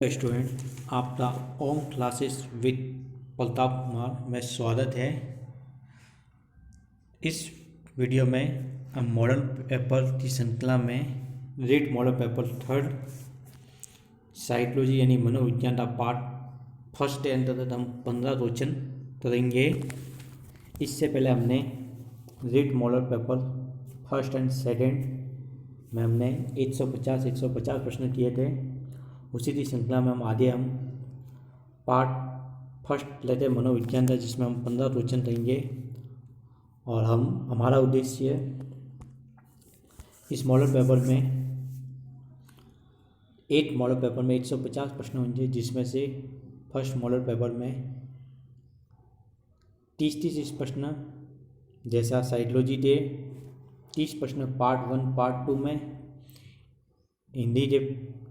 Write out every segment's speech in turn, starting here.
Student, आपका ओम classes with Pratap Kumar में स्वागत है। इस वीडियो में हम मॉडल पेपर की श्रृंखला में read model paper third psychology यानी मनोविज्ञान का पार्ट फर्स्ट के अंतर्गत हम 15 क्वेश्चन करेंगे। इससे पहले हमने read model paper first and second में हमने 150 प्रश्न किए थे। उसी की श्रृंखला में हम पार्ट फर्स्ट लेते मनोविज्ञान का, जिसमें हम 15 क्वेश्चन लेंगे। और हमारा उद्देश्य इस मॉडल पेपर में मॉडल पेपर में 150 प्रश्न होंगे, जिसमें से फर्स्ट मॉडल पेपर में 30 प्रश्न जैसा साइकोलॉजी के 30 प्रश्न पार्ट 1 पार्ट 2 में, हिंदी के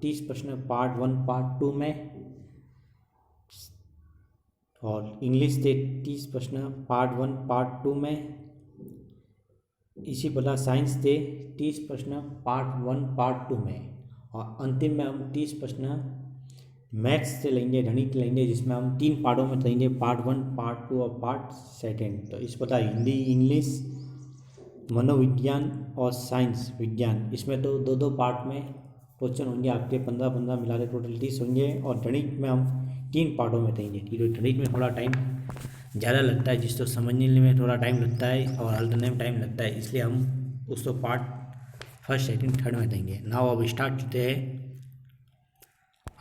30 प्रश्न पार्ट 1 पार्ट 2 में, और इंग्लिश के 30 प्रश्न पार्ट 1 पार्ट 2 में। इसी प्रकार साइंस के 30 प्रश्न पार्ट 1 पार्ट 2 में, और अंतिम में हम 30 प्रश्न मैथ्स से लेंगे, गणित लेंगे, जिसमें हम 3 पार्टों में लेंगे, पार्ट 1 पार्ट 2 और पार्ट सेकेंड। तो इस प्रकार हिंदी, इंग्लिश, मनोविज्ञान और साइंस विज्ञान, इसमें तो दो पार्ट में क्वेश्चन होंगे आपके। 15 मिला के टोटल 30 होंगे। और गणित में हम 3 पार्टों में देंगे। गणित में थोड़ा टाइम ज़्यादा लगता है, जिसको समझने में थोड़ा टाइम लगता है और हल करने में टाइम लगता है, इसलिए हम उसको पार्ट फर्स्ट सेकेंड थर्ड में देंगे। नाउ अब स्टार्ट करते हैं।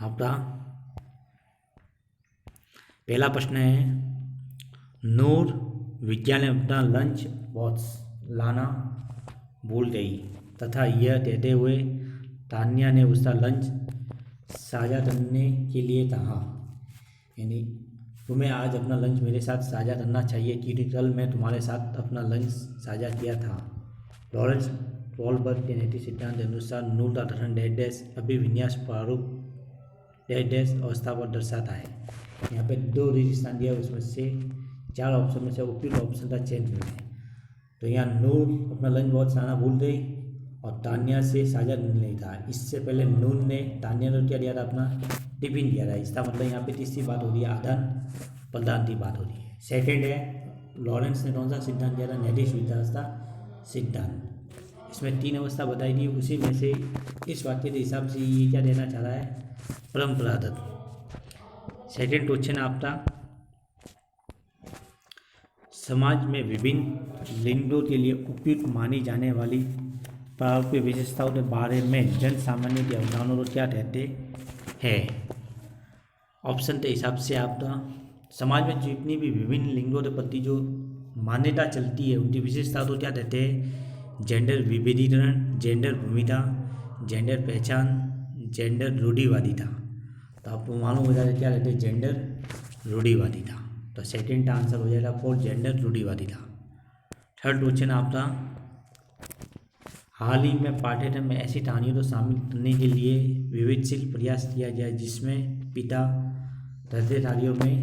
आपका पहला प्रश्न है, नूर विद्यालय में अपना लंच बॉक्स लाना भूल गई तथा यह कहते हुए तान्या ने उसका लंच साझा करने के लिए कहा। यानी तुम्हें आज अपना लंच मेरे साथ साझा करना चाहिए, क्योंकि कल मैं तुम्हारे साथ अपना लंच साझा किया था। लॉरेंस वॉलबर्ग के नैतिक सिद्धांत के अनुसार नूर का गठन डैश डैश अभिविन्यास प्रारूप डैश डैश अवस्था पर दर्शाता है। यहाँ पे 2 स्थान दिया, उसमें से 4 ऑप्शन में से उपयुक्त ऑप्शन का चयन करें। तो यहाँ नूर अपना लंच बॉक्स लाना भूल गई और तान्या से साझा नहीं था। इससे पहले नूर ने तान्या ने क्या दिया था, अपना टिफिन दिया था। इसका मतलब यहाँ पे तीसरी बात हो रही है, आदान प्रदान की बात हो रही है। सेकेंड है, लॉरेंस ने कौन सा सिद्धांत दिया था, नैतिक विकास का सिद्धांत। इसमें 3 अवस्था बताई थी, उसी में से इस वाक्य के हिसाब से ये क्या देना चाह रहा है, परम्परागत। सेकेंड क्वेश्चन आपका, समाज में विभिन्न लिंगों के लिए उपयुक्त मानी जाने वाली प्रारूपीय विशेषताओं के बारे में जन सामान्य की अवधारणाओं को क्या कहते हैं। ऑप्शन के हिसाब से आपका समाज में जितनी भी विभिन्न लिंगों के प्रति जो मान्यता चलती है, उनकी विशेषता को क्या कहते हैं, जेंडर विभेदीकरण, जेंडर भूमिका, जेंडर पहचान, जेंडर रूढ़िवादिता। तो आपको मालूम हो जाएगा क्या कहते हैं, जेंडर रूढ़िवादिता। तो सेकेंड का आंसर हो जाएगा फॉर जेंडर रूढ़िवादिता। थर्ड क्वेश्चन आपका, हाल ही में पाठ्यक्रम में ऐसी कहानियों को शामिल करने के लिए विवेकशील प्रयास किया गया, जिसमें पिता हृदयधारियों में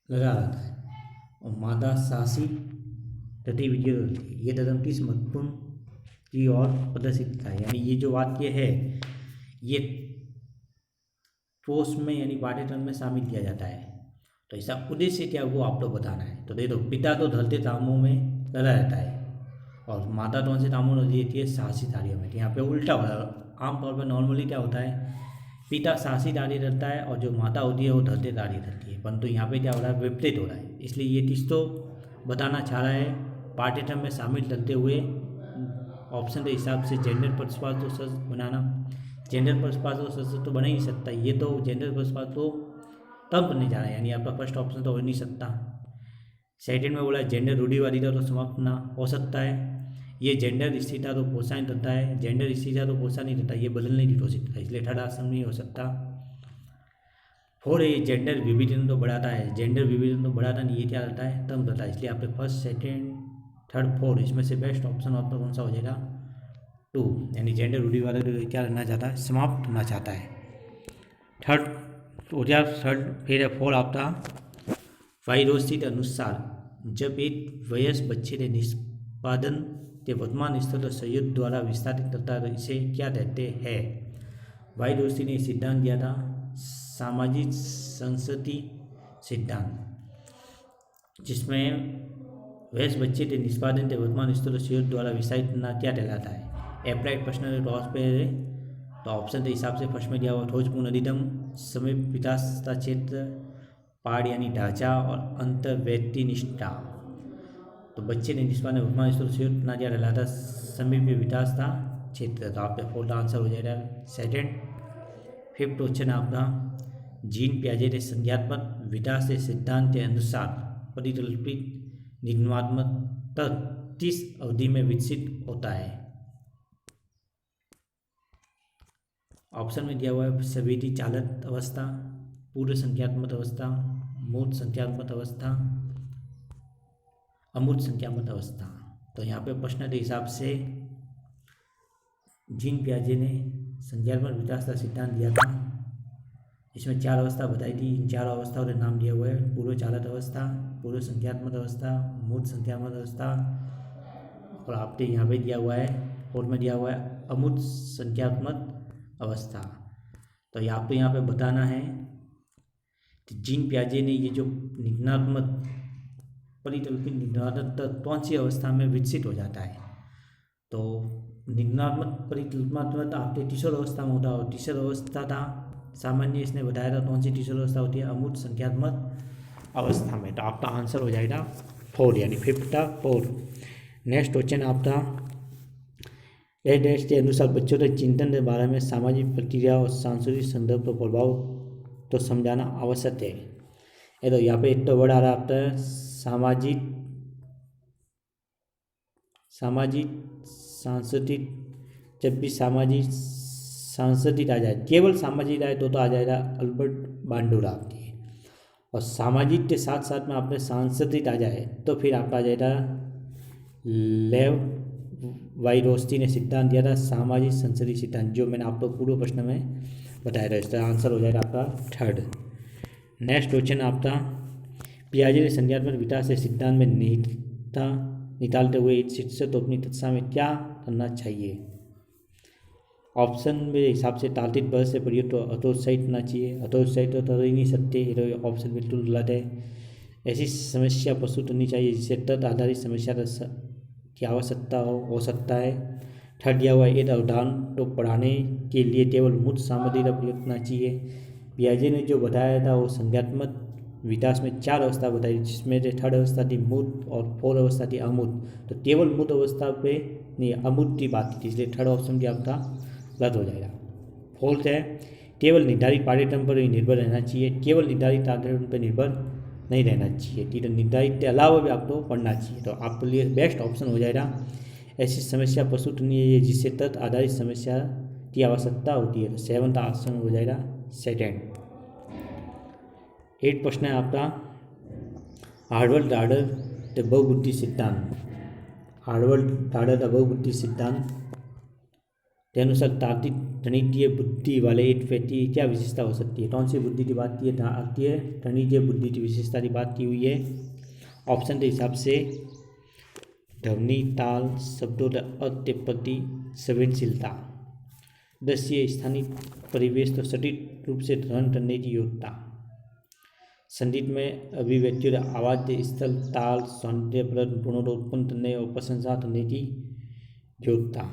लगा रहता है और माता साहसी गतिविधियों होती है। ये कदम किस महत्वपूर्ण की ओर प्रदर्शित है। यानी ये जो वाक्य है, ये पोस्ट में यानी पाठ्यक्रम में शामिल किया जाता है। तो इसका उद्देश्य क्या वो आप लोग बताना है। तो देखो, पिता तो ढलते कामों में लगा रहता है और माता कौन से कामों में रहती है, साहसी कार्यों में। यहाँ पे उल्टा होता है। आमतौर पर नॉर्मली क्या होता है, पिता साहसी कार्य रहता है और जो माता होती है वो ढलते कार्य रहती है, परंतु यहाँ पे क्या हो रहा है, विपरीत हो रहा है। इसलिए ये चीज़ तो बताना चाह रहा है, पाठ्यक्रम में शामिल करते हुए ऑप्शन के हिसाब से जेंडर पक्षपात तो सच बनाना। जेंडर पक्षपात तो सच तो बना ही नहीं सकता। ये तो जेंडर पक्षपात तो तब बनने जा रहा है, यानी आपका फर्स्ट ऑप्शन तो हो नहीं सकता। सेकेंड में बोला जेंडर रूढ़िवादिता तो समाप्त ना हो सकता है। ये जेंडर स्थिरता तो प्रोत्साहित करता है, जेंडर स्थिरता तो प्रोत्साहित नहीं करता, ये बदलने की कोशिश करता है, इसलिए थर्ड ऑप्शन नहीं हो सकता। फोर ये जेंडर विविधता तो बढ़ाता है, जेंडर विविधता तो बढ़ाता नहीं, ये क्या करता है, कम करता है। इसलिए आपके फर्स्ट सेकेंड थर्ड फोर्थ इसमें से बेस्ट ऑप्शन आपका कौन सा हो जाएगा, 2, यानी जेंडर रूढ़िवादिता क्या करना चाहता है, समाप्त करना चाहता है। थर्ड हो गया थर्ड। फिर फोर आपका वाइरोस्टी के अनुसार जब एक वयस्क बच्चे ने निष्पादन के वर्तमान स्तर को संयुक्त द्वारा विस्तारित करता है तो इसे क्या कहते हैं। वाई दोस्ती ने सिद्धांत दिया था सामाजिक संस्कृति सिद्धांत, जिसमें वैस बच्चे ते निष्पादन ते वर्तमान स्तर शिव द्वारा विषय ना क्या कहलाता है। एप्लाइड पर्सनल टॉस पे है तो ऑप्शन के हिसाब से फर्स्ट में दिया हुआ ठोसपूर्ण अधिगम, समय विकास का क्षेत्र, पाड़ यानी ढांचा और अंतर व्यक्ति निष्ठा। तो बच्चे ने निष्पादन वर्तमान स्तर शिव ना क्या कहलाता समीप विकास का क्षेत्र। तो आपका फोर्थ आंसर हो जाएगा सेकंड। फिफ्थ क्वेश्चन आपका जीन पियाजे के संज्ञात्मक विकास के सिद्धांत के अनुसार परिकल्पित निगमात्मक तत्व किस अवधि में विकसित होता है। ऑप्शन में दिया हुआ है संवेदी चालक अवस्था, पूर्व संख्यात्मक अवस्था, मूर्त संख्यात्मक अवस्था, अमूर्त संख्यात्मक अवस्था। तो यहाँ पे प्रश्न के हिसाब से जीन पियाजे ने संज्ञात्मक विकास का सिद्धांत दिया था। इसमें 4 अवस्था बताई थी। इन 4 अवस्थाओं के नाम दिए हुए हैं पूर्व चालक अवस्था, पूर्व संख्यात्मक अवस्था, मूर्त संख्यात्मक अवस्था और आपके यहाँ पे दिया हुआ है फोर्थ में दिया हुआ है अमूर्त संख्यात्मक अवस्था। तो आपको यहाँ पे बताना है कि जीन पियाजे ने ये जो निगमात्मक परिकल्पित निगमात्मक तत्व कौन सी अवस्था में विकसित हो जाता है। तो निगमात्मक परिकल्पनात्मक आपके तीसरी अवस्था में होता है और तीसरी अवस्था था सामान्य इसने बताया था कौन सी तीसरी अवस्था होती है अमूर्त संख्यात्मक अवस्था में। तो आपका आंसर हो जाएगा 4 यानी 5th था 4। नेक्स्ट क्वेश्चन आपका डैश के अनुसार बच्चों के चिंतन के बारे में सामाजिक प्रक्रिया और सांस्कृतिक संदर्भ का प्रभाव तो समझाना आवश्यक है। ये तो यहाँ पे एक तो वर्ड आ रहा है आपका सामाजिक सांस्कृतिक। जब भी सामाजिक सांस्कृतिक आ जाए केवल सामाजिक आए तो आ जाएगा अल्बर्ट बांडुरा आपकी, और सामाजिक के साथ साथ में आपने सांस्कृतिक आ जाए तो फिर आपका आ जाएगा लेव वाइरोस्टी ने सिद्धांत दिया था सामाजिक संस्कृति सिद्धांत, जो मैंने आपको पूर्व प्रश्न में बताया था। इसका आंसर हो जाएगा आपका 3rd। नेक्स्ट क्वेश्चन आपका पियाजे ने संज्ञात्मक विकास के सिद्धांत में निहितता निकालते हुए एक शिक्षक को अपनी कक्षा में क्या करना चाहिए। ऑप्शन मेरे हिसाब से तार्किक बल से प्रयुक्त हतोत्साहित करना चाहिए। हतोत्साहित तो ही नहीं सकते, तो ऑप्शन बिल्कुल गलत है। ऐसी समस्या प्रस्तुत करनी चाहिए जिससे तर्क आधारित समस्या की आवश्यकता हो सकता है। 3rd दिया हुआ एक अवधारण को पढ़ाने के लिए केवल मूर्त सामग्री का प्रयोग करना चाहिए। पियाजे ने जो बताया था वो संज्ञात्मक विकास में 4 अवस्था बताई, जिसमें से 3rd अवस्था थी मूर्त और 4th अवस्था थी अमूर्त। तो केवल मूर्त अवस्था पे नहीं अमूर्त की बात थी, इसलिए 3rd ऑप्शन भी आपका गलत हो जाएगा। 4th है केवल निर्धारित पाठ्यक्रम पर ही निर्भर रहना चाहिए। केवल निर्धारित पाठ्यक्रम पर निर्भर नहीं रहना चाहिए, ठीक है, निर्धारित के अलावा भी आपको पढ़ना चाहिए। तो आपके लिए बेस्ट ऑप्शन हो जाएगा ऐसी समस्या प्रस्तुत करनी है जिससे तर्क आधारित समस्या की आवश्यकता होती है। तो 7th ऑप्शन हो जाएगा 2nd। 8 प्रश्न है आपका हार्वर्ड डार्डर द बहुबुद्धि सिद्धांत। हार्वर्ड डार्डर द बहुबुद्धि सिद्धांत के अनुसार तार्किक गणितीय बुद्धि वाले एक व्यक्ति की क्या विशेषता हो सकती है। कौन सी बुद्धि की बात की है, तार्किक गणितीय बुद्धि की विशेषता की बात की हुई है। ऑप्शन के हिसाब से ध्वनि ताल शब्दों के अर्थ के प्रति संवेदनशीलता, दृश्य स्थानीय परिवेश को सटीक रूप से ग्रहण करने की योग्यता, संगीत में अभिव्यक्ति आवाज़ के स्थल ताल सौंदर्यप्रद गुणों को उत्पन्न करने और प्रशंसा करने की योग्यता,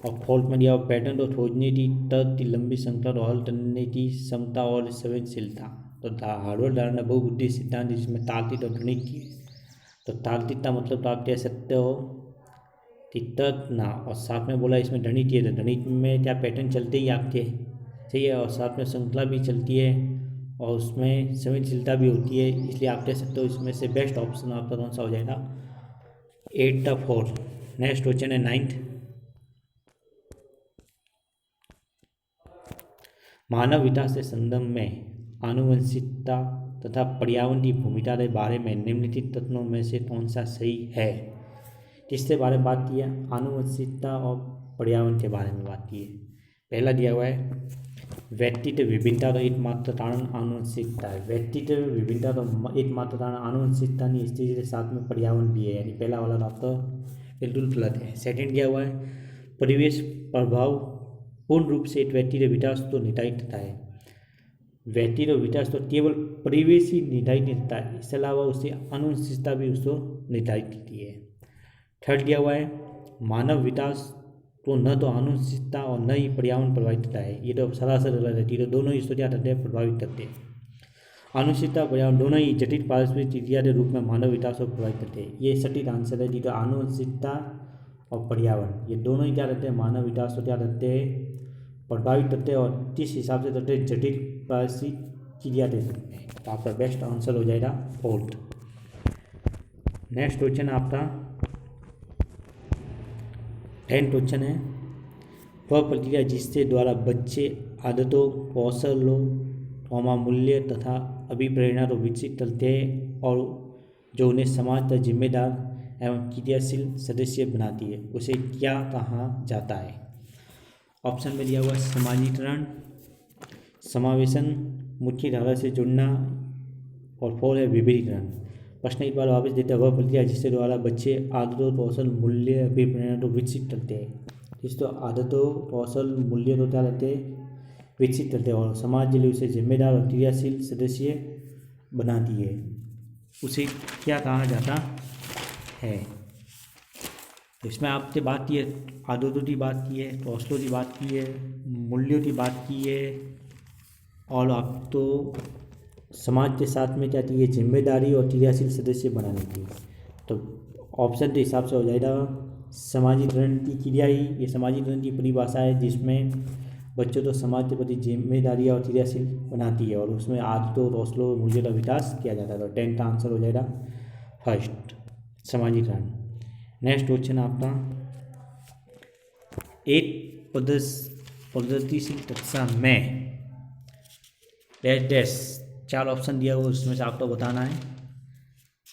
और फोर्थ में दिया पैटर्न को खोजने की तर्क की लंबी श्रृंखला को हल करने की क्षमता और संवेदनशीलता। तो हार्वर्ड डार्डर बहुबुद्धि सिद्धांत जिसमें तार्किक और गणित की, तो तार्किक का मतलब तो आप कह सकते हो कि तर्क ना, और साथ में बोला इसमें गणित है, तो गणित में क्या पैटर्न चलते ही आपके सही है, और साथ में श्रृंखला भी चलती है और उसमें संवेदनशीलता भी होती है, इसलिए आप कह सकते हो इसमें से बेस्ट ऑप्शन आपका कौन सा हो जाएगा 8 4। नेक्स्ट क्वेश्चन है 9th। मानव विकास के संदर्भ में आनुवंशिकता तथा पर्यावरण की भूमिका के बारे में निम्नलिखित तत्वों में से कौन सा सही है। किसके बारे में बात की है, आनुवंशिकता और पर्यावरण के बारे में बात की है। पहला दिया हुआ है व्यक्तित्व विभिन्नता का एकमात्र कारण आनुवंशिकता है। व्यक्तित्व विभिन्नता का एकमात्र कारण आनुवंशिकता नहीं, इस चीज़ के साथ में पर्यावरण भी है, यानी पहला वाला आपका बिल्कुल गलत है। सेकंड दिया हुआ है परिवेश प्रभाव पूर्ण रूप से एक व्यक्ति रो विकास तो निर्धारित होता है। व्यक्ति रो विकास तो केवल परिवेश ही निर्धारित नहीं होता है, इसके अलावा उससे अनुवंशिकता भी उसको निर्धारित होती है। थर्ड दिया हुआ है मानव विकास तो न तो आनुवंशिकता और न ही पर्यावरण प्रभावित होता है। ये तो सरासर अलग रहती है, तो दोनों ही क्या करते हैं, प्रभावित करते हैं। आनुवंशिकता पर्यावरण दोनों ही जटिल पारस्परिक क्रिया के रूप में मानव विकास को प्रभावित करते हैं। ये सटीक आंसर है जी। तो आनुवंशिकता और पर्यावरण ये दोनों ही क्या रहते हैं, मानव विकास को क्या रहते हैं, प्रभावित करते हैं और किस हिसाब से करते हैं, जटिल पारस्परिक क्रिया के रूप में। तो आपका बेस्ट आंसर हो जाएगा फोर्थ। नेक्स्ट क्वेश्चन आपका 10th क्वेश्चन है, वह प्रक्रिया जिसके द्वारा बच्चे आदतों, कौशलों, मूल्य तथा अभिप्रेरणा को विकसित करते हैं और जो उन्हें समाज का जिम्मेदार एवं क्रियाशील सदस्य बनाती है, उसे क्या कहा जाता है। ऑप्शन में दिया हुआ समाजीकरण, समावेशन, मुख्य धारा से जुड़ना और 4 है विभेदीकरण। प्रश्न एक बार वापस देते हैं, वह प्रक्रिया जिसके द्वारा बच्चे आदतों, कौशल, मूल्य, अभिप्रेरणा को विकसित करते हैं। जिस तो आदतों, कौशल, मूल्य को क्या करते हैं, विकसित करते हैं और समाज के लिए उसे जिम्मेदार और क्रियाशील सदस्य बनाती है, उसे क्या कहा जाता है। इसमें आपसे बात की है, आदतों की बात की है, कौशलों की बात की है, मूल्यों की बात की है और आप तो समाज के साथ में क्या चाहिए, जिम्मेदारी और क्रियाशील सदस्य बनाने की। तो ऑप्शन के हिसाब से हो जाएगा सामाजिकरण की क्रिया ही। ये सामाजिकरण की परिभाषा है जिसमें बच्चों तो समाज के प्रति जिम्मेदारी और क्रियाशील बनाती है और उसमें आदतों, कौशलों, मूल्यों का विकास किया जाता है। तो 10th आंसर हो जाएगा फर्स्ट, सामाजिकरण। नेक्स्ट क्वेश्चन आपका एक प्रगतिशील कक्षा में डैश 4 ऑप्शन दिया हुआ, उसमें से आपको बताना है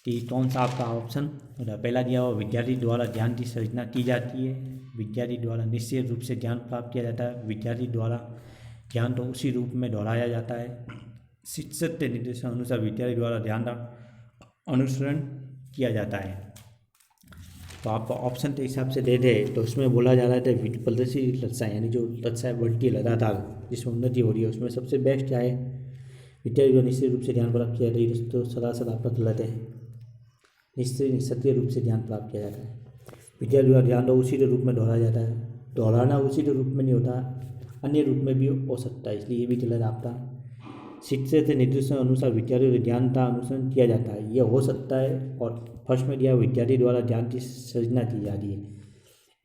कि कौन सा आपका ऑप्शन। पहला दिया हुआ विद्यार्थी द्वारा ध्यान की संरचना की जाती है, विद्यार्थी द्वारा निश्चित रूप से ध्यान प्राप्त किया जाता है, विद्यार्थी द्वारा ध्यान तो उसी रूप में दोहराया जाता है, शिक्षक के निर्देशन अनुसार विद्यार्थी द्वारा ध्यान का अनुसरण किया जाता है। तो आप ऑप्शन के हिसाब से दे दे तो उसमें बोला जा रहा है प्रगतिशील कक्षा यानी जो कक्षा बढ़ती है लगातार, जिसमें उन्नति हो रही है, उसमें सबसे बेस्ट क्या है, विद्यार्थी द्वारा निश्चित रूप से ध्यान प्राप्त किया जाता है। तो सरासर आपका गलत है, निश्चित सक्रिय रूप से ध्यान प्राप्त किया जाता है। विद्यार्थी द्वारा ध्यान तो उसी के रूप में दोहराया जाता है, दोहराना उसी के रूप में नहीं होता, अन्य रूप में भी हो सकता है, इसलिए ये भी गलत आपका। शिक्षक के निर्देशन अनुसार विद्यार्थी द्वारा ध्यान का अनुसरण किया जाता है, यह हो सकता है। और फर्स्ट में दिया विद्यार्थी द्वारा ध्यान की सृजना की जा रही है,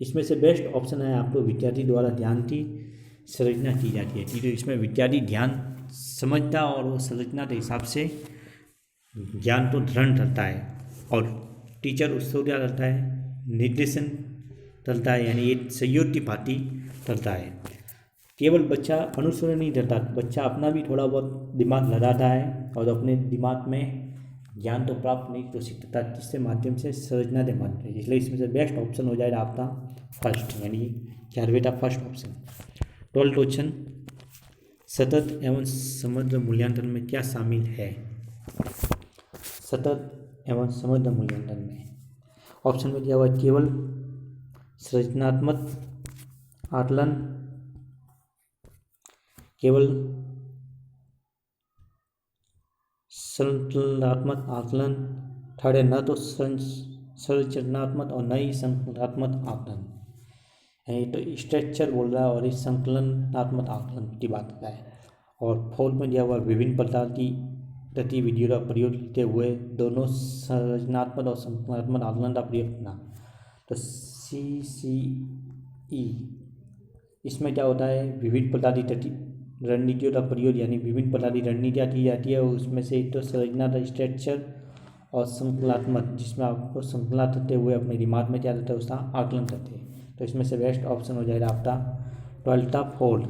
इसमें से बेस्ट ऑप्शन है आपको विद्यार्थी द्वारा ध्यान की संरचना की जाती है। तो इसमें विद्यार्थी ध्यान समझता और वो संरचना के हिसाब से ज्ञान को धारण करता है और टीचर उसको क्या करता है, निर्देशन करता है, यानी एक सहयोग की भांति करता है। केवल बच्चा अनुसरण नहीं करता, बच्चा अपना भी थोड़ा बहुत दिमाग लगाता है और अपने दिमाग में ज्ञान तो प्राप्त नहीं तो सीखता, जिसके माध्यम से संरचना के माध्यम से। इसलिए इसमें से बेस्ट ऑप्शन हो जाएगा आपका फर्स्ट, यानी 11वें का फर्स्ट ऑप्शन। 12th क्वेश्चन, सतत एवं समग्र मूल्यांकन में क्या शामिल है। सतत एवं समग्र मूल्यांकन में ऑप्शन में दिया हुआ केवल संरचनात्मक आकलन, केवल संरचनात्मक आकलन, थर्ड है न तो संरचनात्मक और न ही संकलनात्मक आकलन, यानी तो स्ट्रक्चर बोल रहा है और इस संकलनात्मक आकलन की बात कर रहा है। और फोर्थ में दिया हुआ विभिन्न प्रकार की गतिविधियों का प्रयोग करते हुए दोनों संरचनात्मक और संकलनात्मक आकलन का प्रयोग करना। तो CCE इसमें क्या होता है, विभिन्न प्रकार की रणनीतियों का प्रयोग, यानी विभिन्न प्रकार की रणनीतियाँ की जाती है, उसमें से एक तो संरचना का स्ट्रक्चर और संकलनात्मक, जिसमें आपको संकलन करते हुए अपने दिमाग में क्या रहता है उसका आकलन करते हैं। तो इसमें से बेस्ट ऑप्शन हो जाएगा आपका 12th का 4th।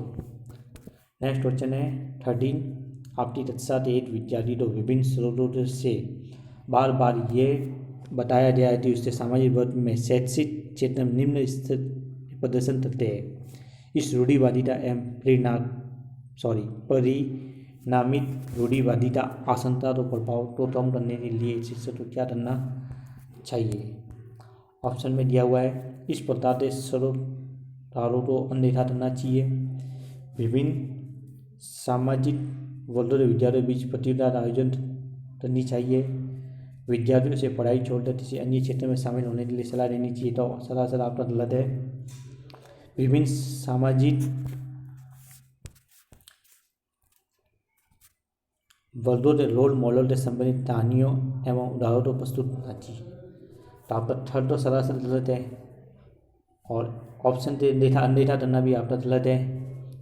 नेक्स्ट क्वेश्चन है 13, आपकी कक्षा के एक विद्यार्थी को विभिन्न स्रोतों से बार बार ये बताया गया है कि उसके सामाजिक वर्ग में शैक्षिक क्षेत्र में निम्न स्तर प्रदर्शन करते हैं। इस रूढ़िवादिता एवं परिणामित रूढ़िवादिता आशंका तो प्रभाव को कम करने के लिए शिक्षक को क्या करना चाहिए। ऑप्शन में दिया हुआ है इस प्रकार के स्रोतारों को अनदेखा करना चाहिए, विभिन्न सामाजिक वर्गों के विद्यार्थियों के बीच प्रतियोगिता का आयोजन करनी चाहिए। विद्यार्थियों से पढ़ाई छोड़कर किसी अन्य क्षेत्र में शामिल होने के लिए सलाह देनी चाहिए, तो सरासर आपका गलत है। विभिन्न सामाजिक वर्गों के रोल मॉडल से संबंधित कहानियों एवं उदाहरणों प्रस्तुत करना चाहिए, तो आपका थर्ड तो सरासर गलत है। और ऑप्शन अनदेखा करना भी आपका गलत है।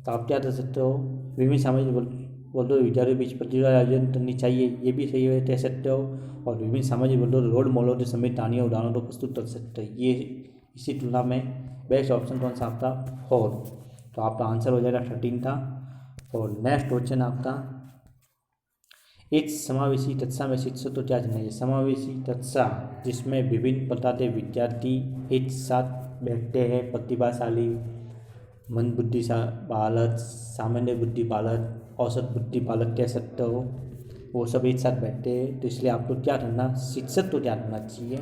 तो आप क्या कर सकते हो, विभिन्न सामाजिक वर्गों के विद्यार्थियों के बीच प्रतियोगिता आयोजन करनी चाहिए, ये भी सही है, कह सकते हो। और विभिन्न सामाजिक वर्गों के रोल मॉडल से संबंधित कहानियों उदाहरणों को प्रस्तुत कर सकते हो, ये इसी तुलना में बेस्ट ऑप्शन कौन सा आपका 4। तो आपका आंसर हो जाएगा 13 था। और नेक्स्ट क्वेश्चन आपका, एक समावेशी कक्षा में शिक्षक तो क्या चाहिए। समावेशी कक्षा जिसमें विभिन्न प्रकार के विद्यार्थी एक साथ बैठते हैं, प्रतिभाशाली, मंदबुद्धि बालक, सामान्य बुद्धि बालक, औसत बुद्धि बालक कह सकते हो, वो सब एक साथ बैठते हैं। तो इसलिए आपको क्या करना, शिक्षक तो क्या करना चाहिए।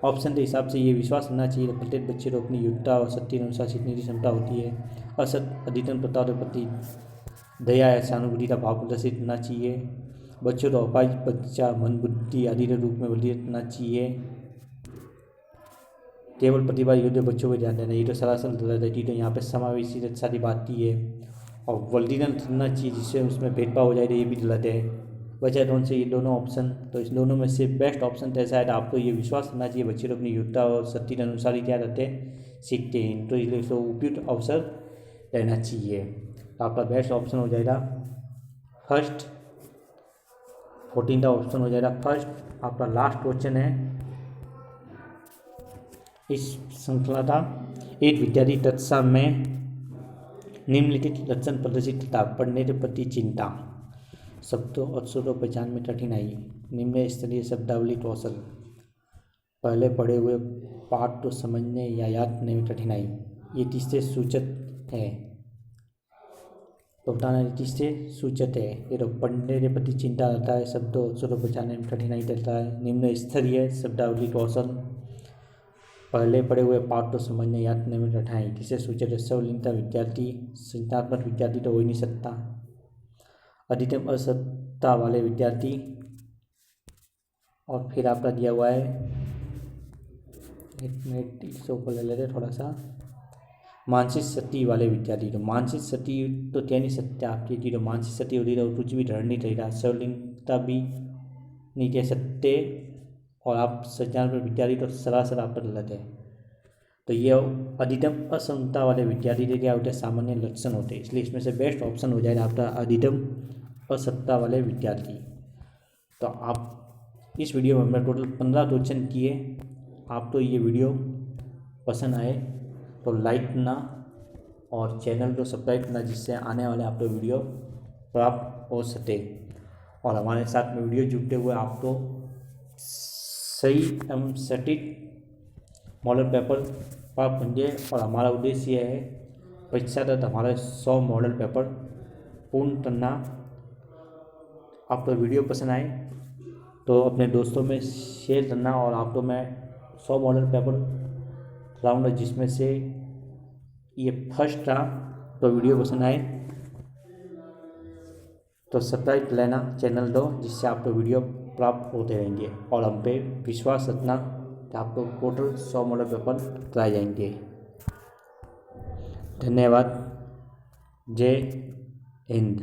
ऑप्शन के हिसाब से ये विश्वास करना चाहिए प्रत्येक बच्चे को अपनी योग्यता और शक्ति के अनुसार सीखने की क्षमता होती है। असत अधिकतम प्रकार के प्रति दया या सहानुभूति का भाव प्रदर्शित करना चाहिए। बच्चों को अपाहिज, बच्चा, मन, बुद्धि आदि के रूप में वर्गीकृत करना चाहिए। केवल प्रतिभा योग्य बच्चों पर ध्यान देना, ये तो सरासर गलत है। तो यहाँ पे समावेशी शिक्षा की बात की है। और वर्गीकरण करना चाहिए जिससे उसमें भेदभाव हो जाएगा, ये भी गलत है। बचा कौन से, ये दोनों ऑप्शन। तो इस दोनों में से बेस्ट ऑप्शन कैसा है, तो आपको ये विश्वास करना चाहिए बच्चे को अपनी योग्यता और शक्ति के अनुसार ही क्या करते हैं, सीखते हैं। तो इसलिए तो उपयुक्त अवसर रहना चाहिए। तो आपका बेस्ट ऑप्शन हो जाएगा फर्स्ट, 14 ऑप्शन हो जाएगा फर्स्ट। आपका लास्ट क्वेश्चन है इस श्रृंखला का, एक विद्यार्थी कक्षा में निम्नलिखित लक्षण प्रदर्शित करता, पढ़ने के प्रति चिंता, शब्दों अक्षरों पहचान में कठिनाई, निम्न स्तरीय शब्दावली कौशल, पहले पढ़े हुए पाठ को समझने या याद करने में कठिनाई, ये किससे सूचित है। तो बताना किससे सूचित है। ये तो पढ़ने के प्रति चिंता रहता है, शब्दों अक्षरों पहचानने में कठिनाई रहता है। निम्न स्तरीय शब्दावली कौशल, पहले पढ़े हुए पाठ को समझने याद करने में कठिनाई, किससे सूचित है। सर्वलिंगता विद्यार्थी, संज्ञानात्मक विद्यार्थी तो हो ही नहीं सकता। अधिकतम असतता वाले विद्यार्थी, और फिर आपका दिया हुआ है, एक मिनट इससे ऊपर ले लेते थोड़ा सा, मानसिक शक्ति वाले विद्यार्थी। तो मानसिक शक्ति तो कह नहीं सकते आपकी की, तो मानसिक शक्ति होती है कुछ भी धड़ नहीं रहेगा। सर्वलिंगता भी नहीं कह सकते। और आप संज्ञानात्मक विद्यार्थी तो सरासर आप पर गलत है। तो ये अधिकतम असमता वाले विद्यार्थी के क्या होते हैं, सामान्य लक्षण होते हैं। इसलिए इसमें से बेस्ट ऑप्शन हो जाएगा आपका अधिकतम असत्ता वाले विद्यार्थी। तो आप इस वीडियो में हमने टोटल 15 क्वेश्चन किए। आपको ये वीडियो पसंद आए तो लाइक करना और चैनल को सब्सक्राइब करना, जिससे आने वाले आपको वीडियो प्राप्त हो सके। और हमारे साथ में वीडियो जुड़ते हुए आपको सही एवं सटीक मॉडल पेपर प्राप्त होंगे। और हमारा उद्देश्य यह है परीक्षा तक हमारे 100 मॉडल पेपर पूर्ण करना। आपको वीडियो पसंद आए तो अपने दोस्तों में शेयर करना। और आपको मैं 100 मॉडल पेपर लाऊंगा जिसमें से ये फर्स्ट था। तो वीडियो पसंद आए तो सब्सक्राइब कर लेना चैनल को, जिससे आपको वीडियो प्राप्त होते रहेंगे। और हम पे विश्वास रखना कि आपको टोटल 100 मॉडल पेपर कराए जाएंगे। धन्यवाद। जय हिंद।